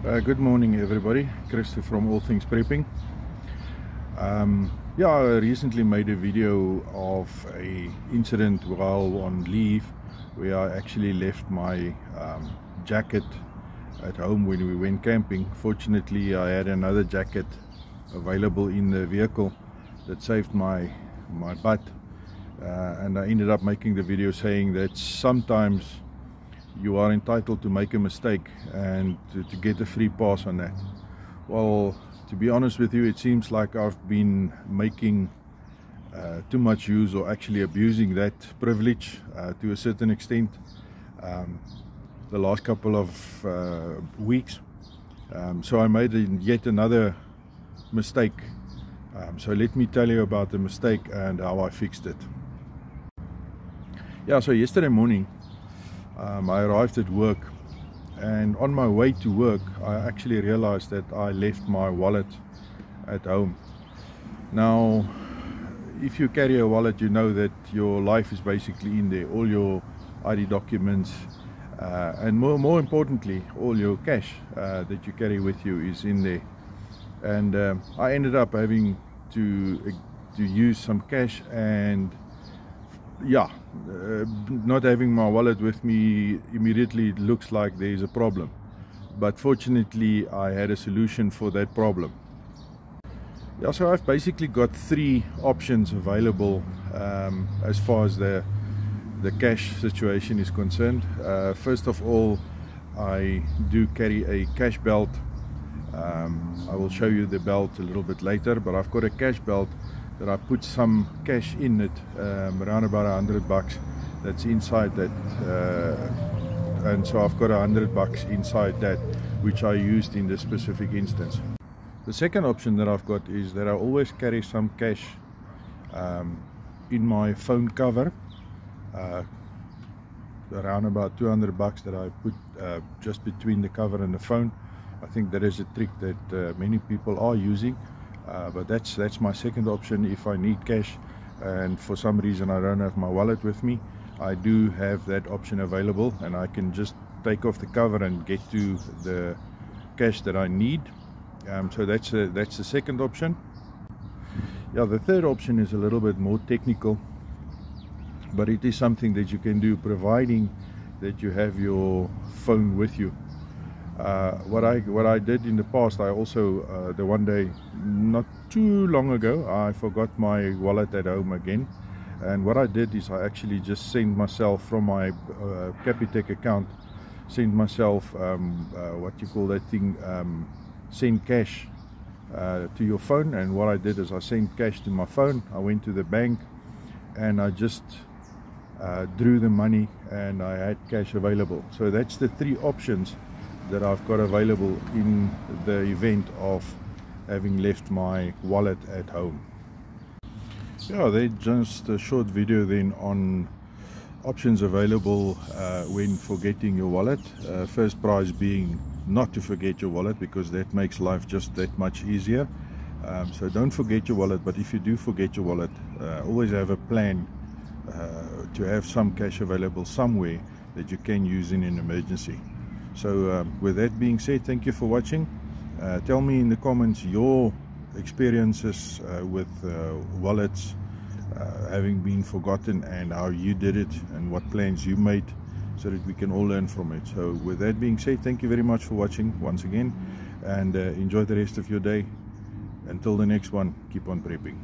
Good morning everybody, Chris from All Things Prepping. Yeah, I recently made a video of a incident while on leave where I actually left my jacket at home when we went camping. Fortunately, I had another jacket available in the vehicle that saved my butt, and I ended up making the video saying that sometimes you are entitled to make a mistake and to get a free pass on that. Well, to be honest with you, it seems like I've been making too much use, or actually abusing that privilege to a certain extent the last couple of weeks. So I made yet another mistake. So let me tell you about the mistake and how I fixed it. Yeah, so yesterday morning I arrived at work, and on my way to work I actually realized that I left my wallet at home. Now, if you carry a wallet, you know that your life is basically in there. All your ID documents and more importantly, all your cash that you carry with you is in there. And I ended up having to use some cash, and yeah, not having my wallet with me immediately looks like there is a problem, but fortunately I had a solution for that problem. Yeah, so I've basically got three options available as far as the cash situation is concerned. First of all, I do carry a cash belt. I will show you the belt a little bit later, but I've got a cash belt that I put some cash in it, around about $100 that's inside that, and so I've got $100 inside that, which I used in this specific instance. The second option that I've got is that I always carry some cash in my phone cover, around about $200 that I put just between the cover and the phone. I think that is a trick that many people are using. But that's my second option. If I need cash and for some reason I don't have my wallet with me, I do have that option available, and I can just take off the cover and get to the cash that I need. So that's the second option. Yeah, the third option is a little bit more technical, but it is something that you can do providing that you have your phone with you. What I did in the past, I also the one day not too long ago, I forgot my wallet at home again, and what I did is I actually just sent myself from my Capitec account, sent myself what you call that thing, send cash to your phone. And what I did is I sent cash to my phone. I went to the bank and I just drew the money, and I had cash available. So that's the three options that I've got available in the event of having left my wallet at home. Yeah, that's just a short video then on options available when forgetting your wallet. First prize being not to forget your wallet, because that makes life just that much easier. So don't forget your wallet, but if you do forget your wallet, always have a plan to have some cash available somewhere that you can use in an emergency. So with that being said, thank you for watching. Tell me in the comments your experiences with wallets having been forgotten, and how you did it, and what plans you made, so that we can all learn from it. So with that being said, thank you very much for watching once again, and enjoy the rest of your day. Until the next one, keep on prepping.